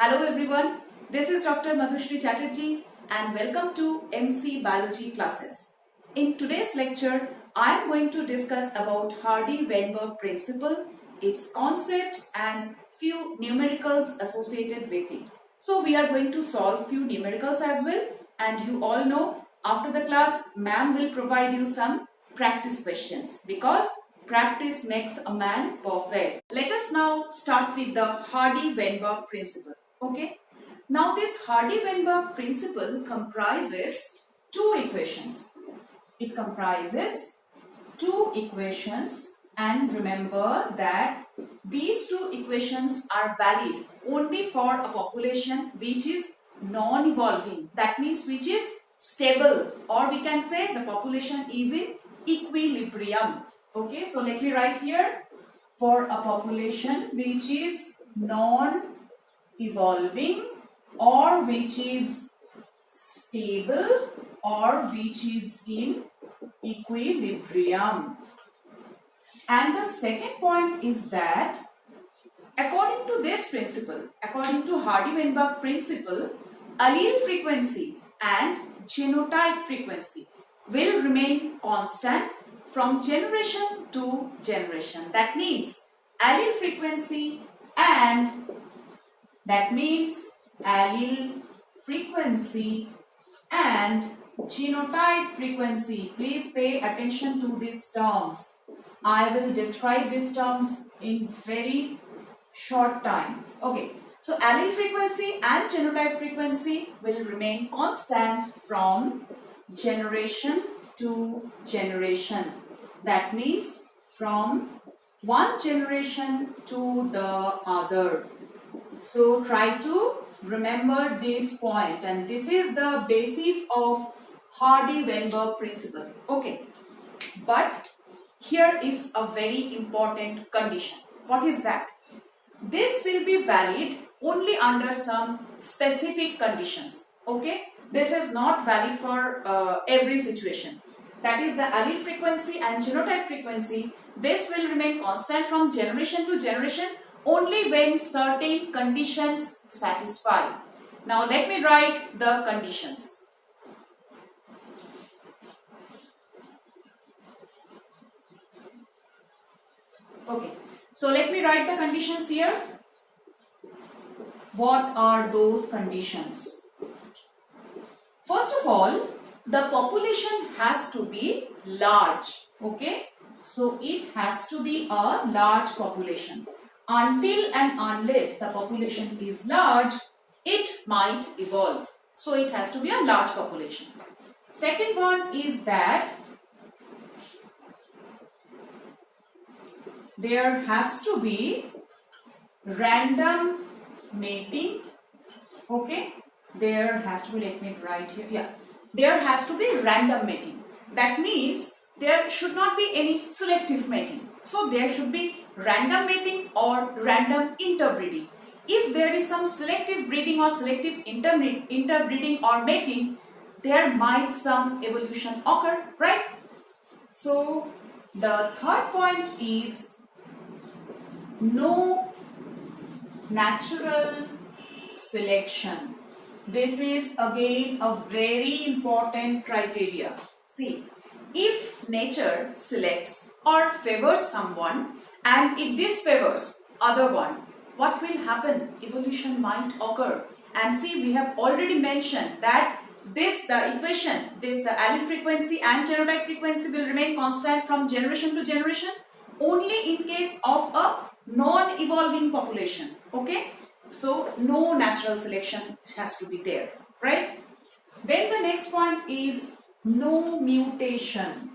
Hello everyone, this is Dr. Madhushri Chatterjee and welcome to MC Biology classes. In today's lecture, I am going to discuss about Hardy-Weinberg principle, its concepts and few numericals associated with it. So we are going to solve few numericals as well, and you all know after the class, ma'am will provide you some practice questions because practice makes a man perfect. Let us now start with the Hardy-Weinberg principle. Okay. Now this Hardy-Weinberg principle comprises two equations. It comprises two equations, and remember that these two equations are valid only for a population which is non-evolving. That means which is stable, or we can say the population is in equilibrium. Okay, so let me write here, for a population which is non-evolving or which is stable or which is in equilibrium. And the second point is that according to this principle, according to Hardy-Weinberg principle, allele frequency and genotype frequency will remain constant from generation to generation. That means allele frequency and genotype frequency. Please pay attention to these terms. I will describe these terms in very short time. Okay, so allele frequency and genotype frequency will remain constant from generation to generation. That means from one generation to the other. So try to remember this point, and this is the basis of Hardy-Weinberg principle. Okay, but here is a very important condition. What is that? This will be valid only under some specific conditions. Okay, this is not valid for every situation. That is the allele frequency and genotype frequency. This will remain constant from generation to generation only when certain conditions satisfy. Now let me write the conditions. Okay, so let me write the conditions here. What are those conditions? First of all, the population has to be large. Okay, so it has to be a large population. Until and unless the population is large, it might evolve. So it has to be a large population. Second one is that there has to be random mating. Okay, there has to be, let me write here, yeah, there has to be random mating. That means there should not be any selective mating. So there should be random mating or random interbreeding. If there is some selective breeding or selective interbreeding or mating, there might some evolution occur, right? So the third point is no natural selection. This is again a very important criteria. See, if nature selects or favors someone and it disfavors other one, what will happen? Evolution might occur. And see, we have already mentioned that the allele frequency and genotype frequency will remain constant from generation to generation only in case of a non-evolving population. Okay, so no natural selection has to be there, right? Then the next point is no mutation.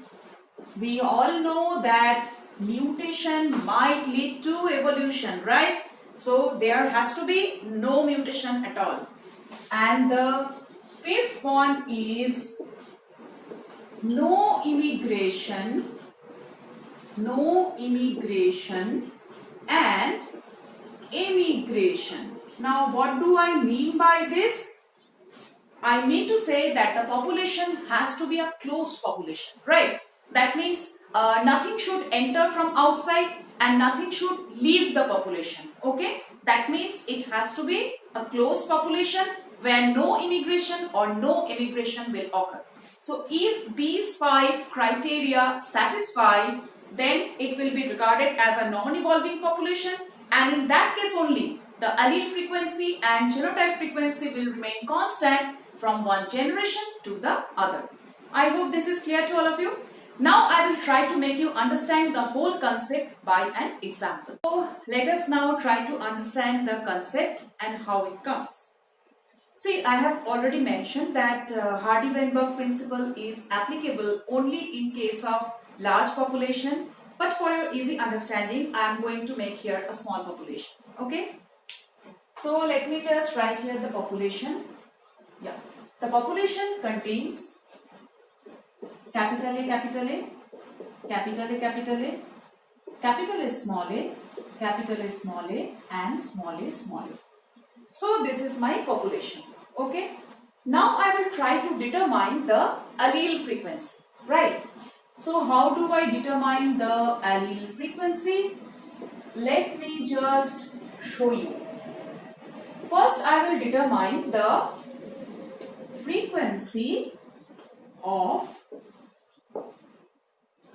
We all know that mutation might lead to evolution, right? So there has to be no mutation at all. And the fifth one is no immigration and emigration. Now what do I mean by this? I mean to say that the population has to be a closed population, right? That means nothing should enter from outside and nothing should leave the population. Okay, that means it has to be a closed population where no immigration or no immigration will occur. So if these 5 criteria satisfy, then it will be regarded as a non-evolving population, and in that case only the allele frequency and genotype frequency will remain constant from one generation to the other. I hope this is clear to all of you. Now I will try to make you understand the whole concept by an example. So let us now try to understand the concept and how it comes. See, I have already mentioned that Hardy-Weinberg principle is applicable only in case of large population, but for your easy understanding, I am going to make here a small population. Okay? So let me just write here the population. Yeah, the population contains capital A, capital A, capital A, capital A, capital A, small a, capital A, small a, and small a, small a. So this is my population. Okay. Now I will try to determine the allele frequency. Right. So how do I determine the allele frequency? Let me just show you. First I will determine the frequency of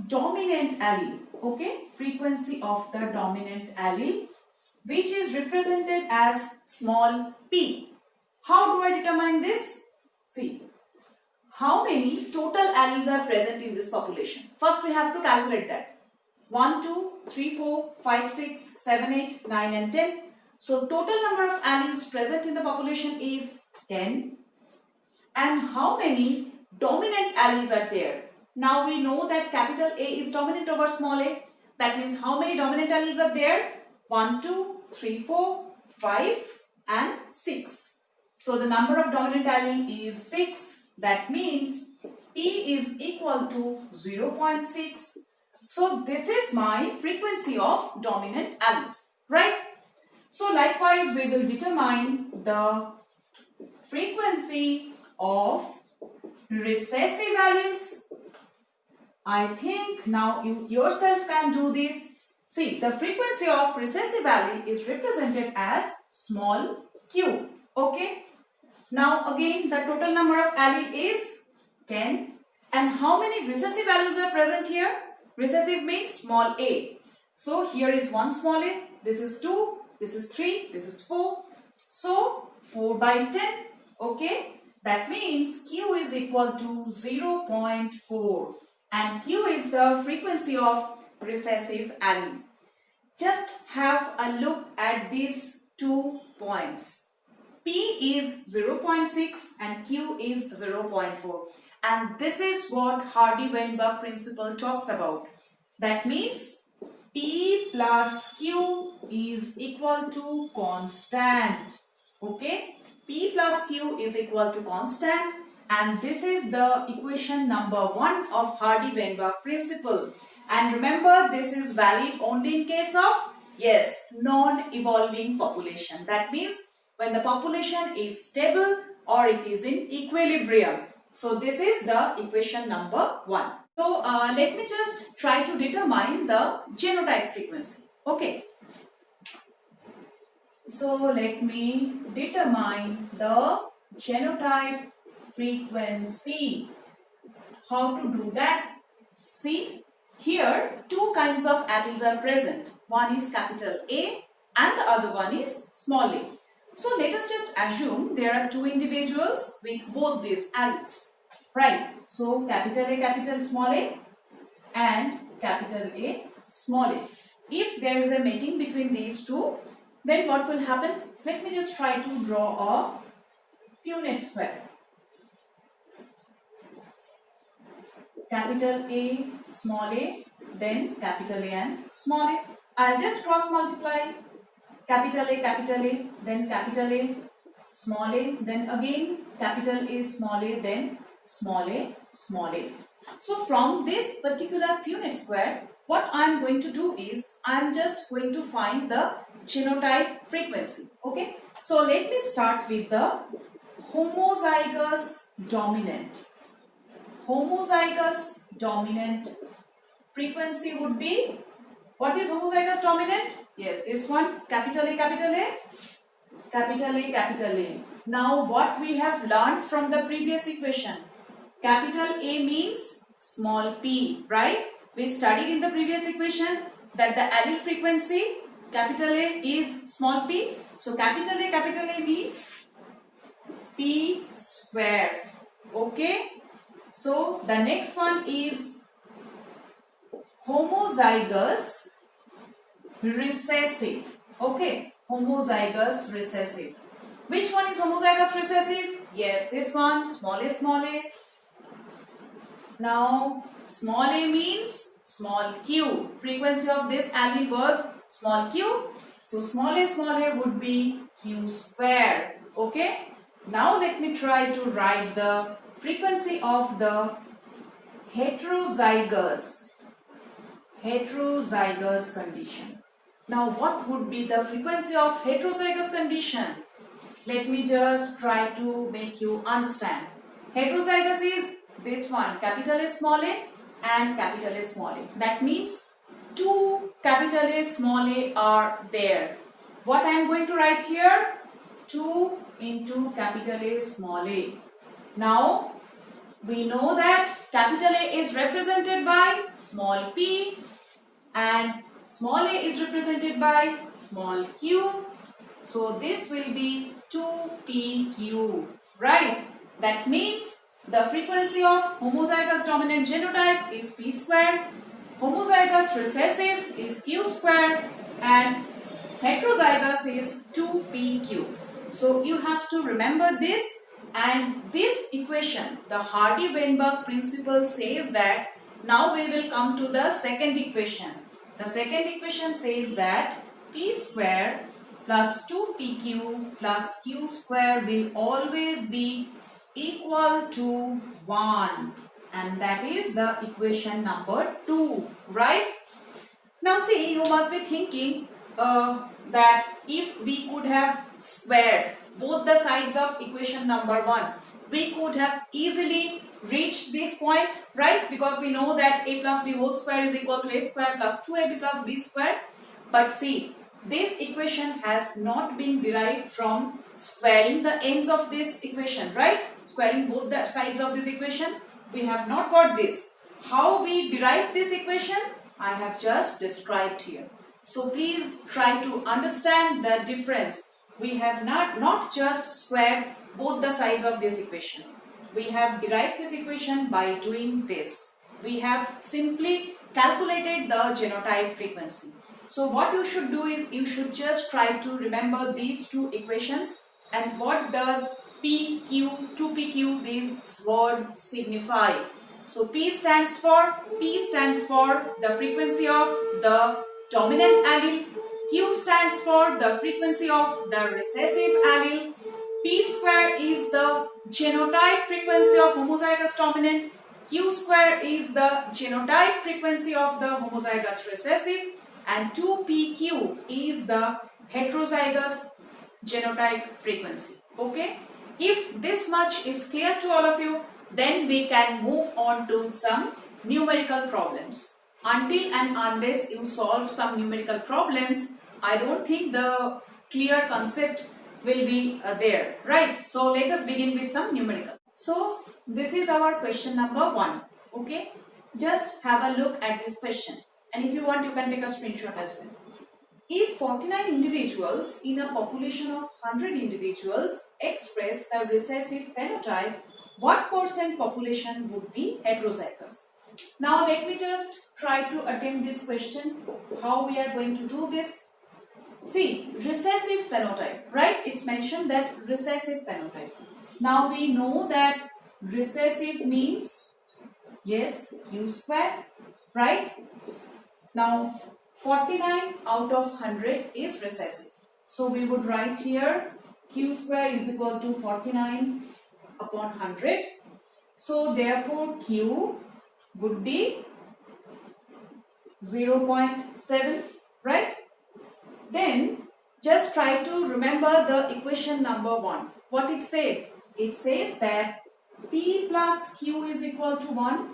dominant allele. Okay. Frequency of the dominant allele, which is represented as small p. How do I determine this? See, how many total alleles are present in this population? First we have to calculate that. 1, 2, 3, 4, 5, 6, 7, 8, 9 and 10. So total number of alleles present in the population is 10. And how many dominant alleles are there? Now we know that capital A is dominant over small a. That means how many dominant alleles are there? 1, 2, 3, 4, 5 and 6. So the number of dominant allele is 6. That means P is equal to 0.6. So this is my frequency of dominant alleles, right? So likewise we will determine the frequency of recessive alleles. I think now you yourself can do this. See, the frequency of recessive allele is represented as small q. Okay. Now again the total number of allele is 10. And how many recessive alleles are present here? Recessive means small a. So here is 1 small a, this is 2, this is 3, this is 4. So 4 by 10. Okay. That means q is equal to 0.4. And q is the frequency of recessive allele. Just have a look at these 2 points. P is 0.6 and Q is 0.4. And this is what Hardy-Weinberg principle talks about. That means P plus Q is equal to constant. Okay. P plus Q is equal to constant. And this is the equation number 1 of Hardy-Weinberg principle. And remember, this is valid only in case of, yes, non-evolving population. That means when the population is stable or it is in equilibrium. So this is the equation number 1. So let me just try to determine the genotype frequency. Okay. So let me determine the genotype frequency. How to do that? See, here 2 kinds of alleles are present. One is capital A and the other one is small a. So let us just assume there are 2 individuals with both these alleles. Right. So capital A, capital small a and capital A, small a. If there is a mating between these 2, then what will happen? Let me just try to draw a Punnett square. Capital A, small a, then capital A and small a. I'll just cross multiply. Capital A, then capital A, small a, then again capital A, small a, then small a, small a. So from this particular Punnett square, what I am going to do is I am just going to find the genotype frequency. Okay. So let me start with the homozygous dominant. Homozygous dominant frequency would be, what is homozygous dominant? Yes, this one, capital A, capital A, capital A. Now what we have learned from the previous equation, capital A means small p, right? We studied in the previous equation that the allele frequency capital A is small p. So capital A means p square. Okay. So the next one is homozygous recessive. Okay. Homozygous recessive. Which one is homozygous recessive? Yes, this one, small a, small a. Now, small a means small q. Frequency of this allele was small q. So, small a would be q square. Okay. Now, let me try to write the frequency of the heterozygous condition. Now, what would be the frequency of heterozygous condition? Let me just try to make you understand. Heterozygous is this one, capital A small a and capital A small a. That means two capital A small a are there. What I am going to write here? 2 into capital A small a. Now, we know that capital A is represented by small p and small a is represented by small q. So, this will be 2pq, right? That means the frequency of homozygous dominant genotype is p square, homozygous recessive is q square, and heterozygous is 2pq. So you have to remember this, and this equation, the Hardy-Weinberg principle says that now we will come to the second equation. The second equation says that p square plus 2pq plus q square will always be equal to 1, and that is the equation number 2, right? Now see, you must be thinking that if we could have squared both the sides of equation number 1, we could have easily reached this point, right? Because we know that a plus b whole square is equal to a square plus 2ab plus b square. But see, this equation has not been derived from squaring the ends of this equation, right? Squaring both the sides of this equation. We have not got this. How we derive this equation? I have just described here. So please try to understand the difference. We have not just squared both the sides of this equation. We have derived this equation by doing this. We have simply calculated the genotype frequency. So what you should do is you should just try to remember these two equations and what does PQ, 2PQ, these words signify. So P stands for the frequency of the dominant allele. Q stands for the frequency of the recessive allele. P square is the genotype frequency of homozygous dominant. Q square is the genotype frequency of the homozygous recessive. And 2pq is the heterozygous genotype frequency. Okay? If this much is clear to all of you, then we can move on to some numerical problems. Until and unless you solve some numerical problems, I don't think the clear concept will be there, right? So let us begin with some numerical. So this is our question number 1. Okay? Just have a look at this question. And if you want, you can take a screenshot as well. If 49 individuals in a population of 100 individuals express a recessive phenotype, what % population would be heterozygous? Now let me just try to attempt this question. How we are going to do this? See, recessive phenotype, right? It's mentioned that recessive phenotype. Now we know that recessive means, yes, q square, right? Now, 49 out of 100 is recessive. So, we would write here q square is equal to 49 upon 100. So, therefore, q would be 0.7, right? Then, just try to remember the equation number 1. What it said? It says that p plus q is equal to 1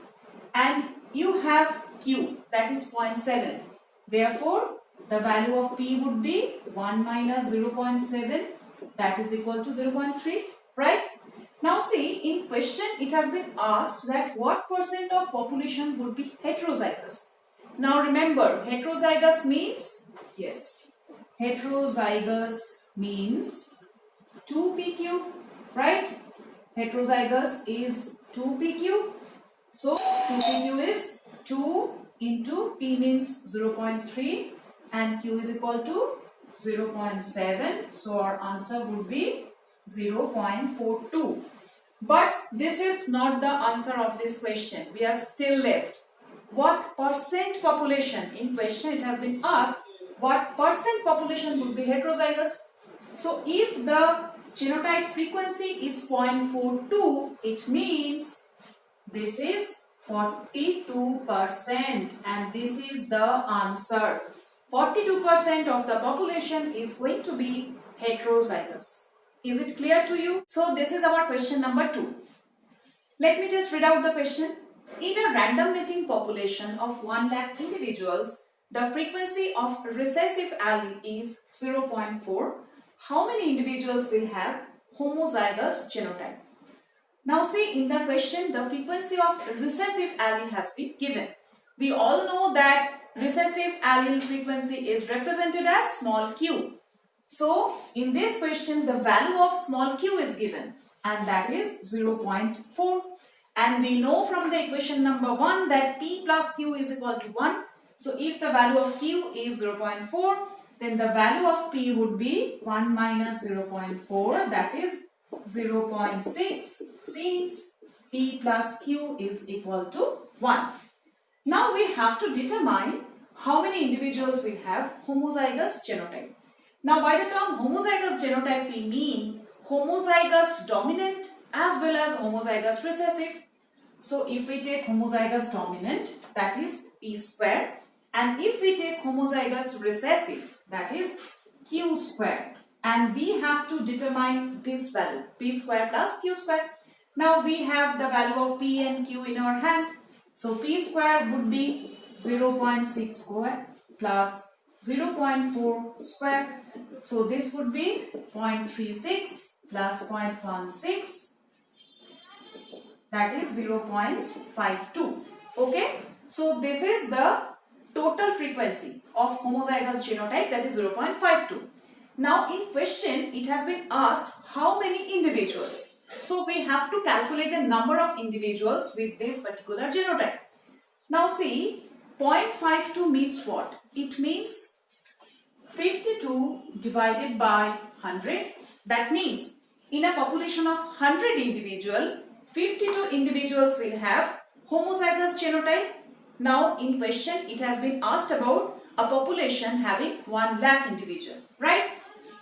and you have q, that is 0.7. Therefore, the value of p would be 1 minus 0.7 that is equal to 0.3, right? Now see, in question it has been asked that what percent of population would be heterozygous. Now remember, heterozygous means, yes, heterozygous means 2pq, right? Heterozygous is 2pq. So 2pq is 2 into p means 0.3 and q is equal to 0.7. So our answer would be 0.42. But this is not the answer of this question. We are still left. What percent population? In question it has been asked what percent population would be heterozygous. So if the genotype frequency is 0.42, it means this is 42% and this is the answer. 42% of the population is going to be heterozygous. Is it clear to you? So this is our question number 2. Let me just read out the question. In a random mating population of 1 lakh individuals, the frequency of recessive allele is 0.4. How many individuals will have homozygous genotype? Now see, in the question, the frequency of recessive allele has been given. We all know that recessive allele frequency is represented as small q. So, in this question, the value of small q is given and that is 0.4. And we know from the equation number 1 that p plus q is equal to 1. So, if the value of q is 0.4, then the value of p would be 1 minus 0.4, that is 0.6, since p plus q is equal to 1. Now we have to determine how many individuals will have homozygous genotype. Now by the term homozygous genotype we mean homozygous dominant as well as homozygous recessive. So if we take homozygous dominant, that is p square, and if we take homozygous recessive, that is q square. And we have to determine this value, p square plus q square. Now we have the value of p and q in our hand. So p square would be 0.6 square plus 0.4 square. So this would be 0.36 plus 0.16. That is 0.52. Okay. So this is the total frequency of homozygous genotype, that is 0.52. Now in question it has been asked how many individuals. So we have to calculate the number of individuals with this particular genotype. Now see, 0.52 means what? It means 52 divided by 100. That means in a population of 100 individuals, 52 individuals will have homozygous genotype. Now in question it has been asked about a population having 1 lakh individual, right?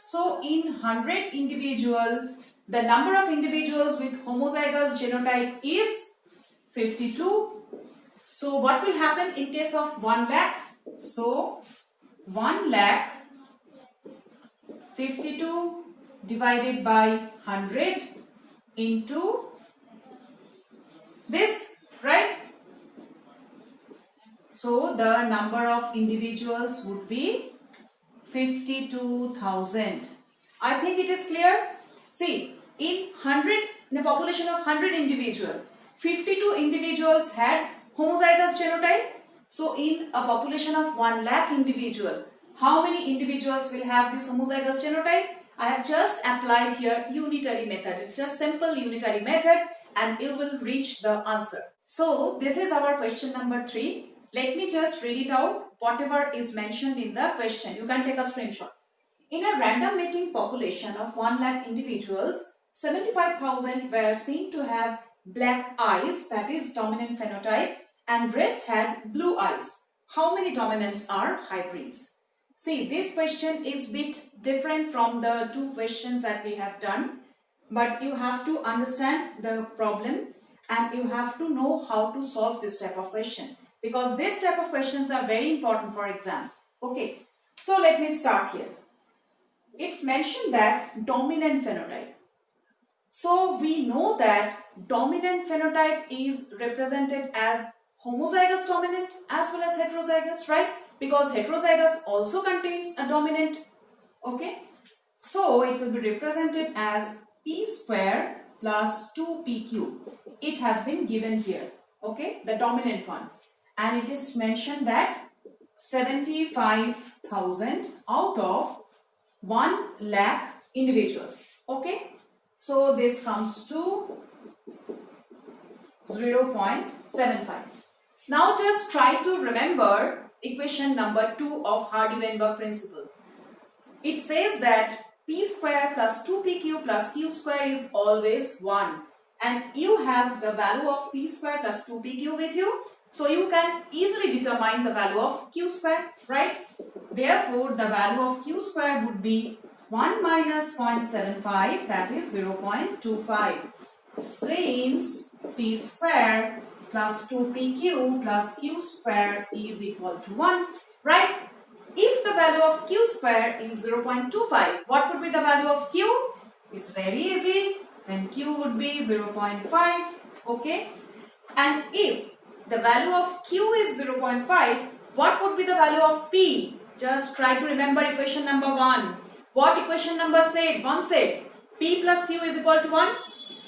So in 100 individual, the number of individuals with homozygous genotype is 52. So what will happen in case of 1 lakh? So 1 lakh 52 divided by 100 into this, right? So the number of individuals would be 52,000. I think it is clear. See, in a population of 100 individuals, 52 individuals had homozygous genotype. So in a population of 1 lakh individual, how many individuals will have this homozygous genotype? I have just applied here unitary method. It's just simple unitary method and you will reach the answer. So this is our question number 3. Let me just read it out, whatever is mentioned in the question. You can take a screenshot. In a random mating population of 1 lakh individuals, 75,000 were seen to have black eyes, that is dominant phenotype, and rest had blue eyes. How many dominants are hybrids? See, this question is a bit different from the 2 questions that we have done, but you have to understand the problem and you have to know how to solve this type of question, because this type of questions are very important for exam. Okay, so let me start here. It's mentioned that dominant phenotype. So we know that dominant phenotype is represented as homozygous dominant as well as heterozygous, right? Because heterozygous also contains a dominant. Okay. So it will be represented as p square plus 2pq. It has been given here, okay, the dominant one. And it is mentioned that 75,000 out of 1 lakh individuals, okay. So this comes to 0.75. Now just try to remember equation number 2 of Hardy-Weinberg principle. It says that p square plus 2pq plus q square is always 1. And you have the value of p square plus 2pq with you. So you can easily determine the value of q square, right? Therefore, the value of q square would be 1 minus 0.75, that is 0.25. Since p square plus 2pq plus q square is equal to 1, right? If the value of q square is 0.25, what would be the value of q? It's very easy. Then q would be 0.5, okay? And if the value of q is 0.5, what would be the value of p? Just try to remember equation number 1. What equation number said? 1 said p plus q is equal to 1.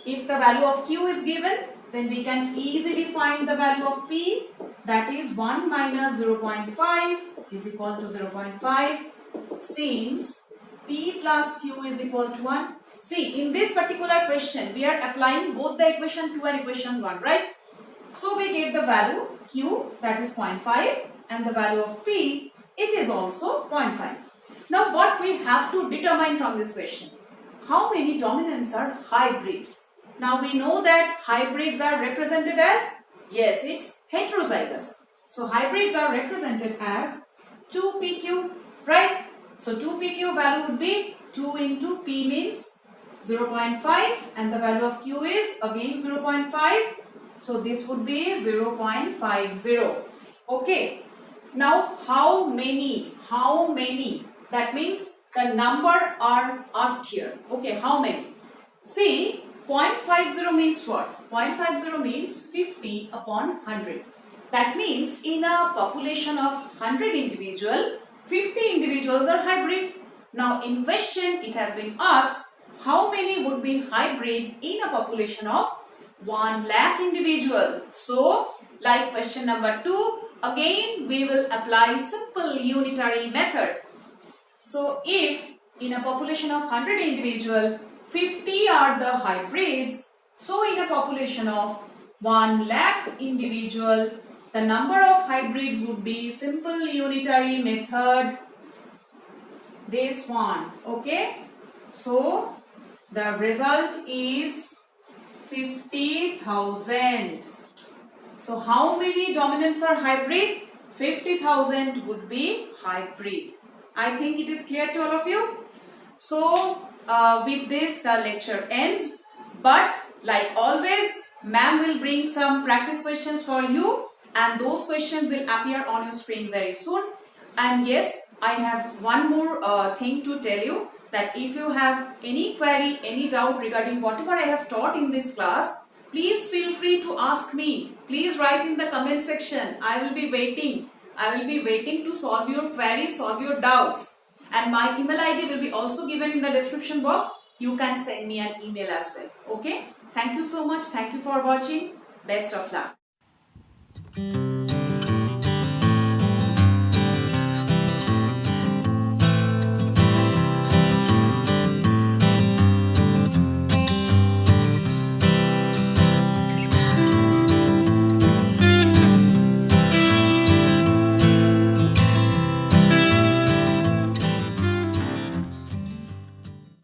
If the value of q is given, then we can easily find the value of p, that is 1 minus 0.5 is equal to 0.5, since p plus q is equal to 1. See, in this particular question, we are applying both the equation 2 and equation 1, right? So we get the value q, that is 0.5, and the value of p, it is also 0.5. Now what we have to determine from this question? How many dominants are hybrids? Now we know that hybrids are represented as, yes, it's heterozygous. So hybrids are represented as 2pq, right? So 2pq value would be 2 into p means 0.5, and the value of q is again 0.5. So this would be 0.50. Okay. Now how many? That means the number are asked here. Okay, how many? See, 0.50 means what? 0.50 means 50 upon 100. That means in a population of 100 individual, 50 individuals are hybrid. Now in question it has been asked, how many would be hybrid in a population of 1 lakh individual? So like question number 2, again we will apply simple unitary method. So if in a population of 100 individual, 50 are the hybrids, so in a population of 1 lakh individual, the number of hybrids would be simple unitary method, this one, okay? So the result is 50,000. So how many dominants are hybrid? 50,000 would be hybrid. I think it is clear to all of you. So with this the lecture ends, but like always ma'am will bring some practice questions for you, and those questions will appear on your screen very soon. And yes, I have one more thing to tell you, that if you have any query, any doubt regarding whatever I have taught in this class, please feel free to ask me. Please write in the comment section. I will be waiting. I will be waiting to solve your queries, solve your doubts. And my email ID will be also given in the description box. You can send me an email as well. Okay? Thank you so much. Thank you for watching. Best of luck.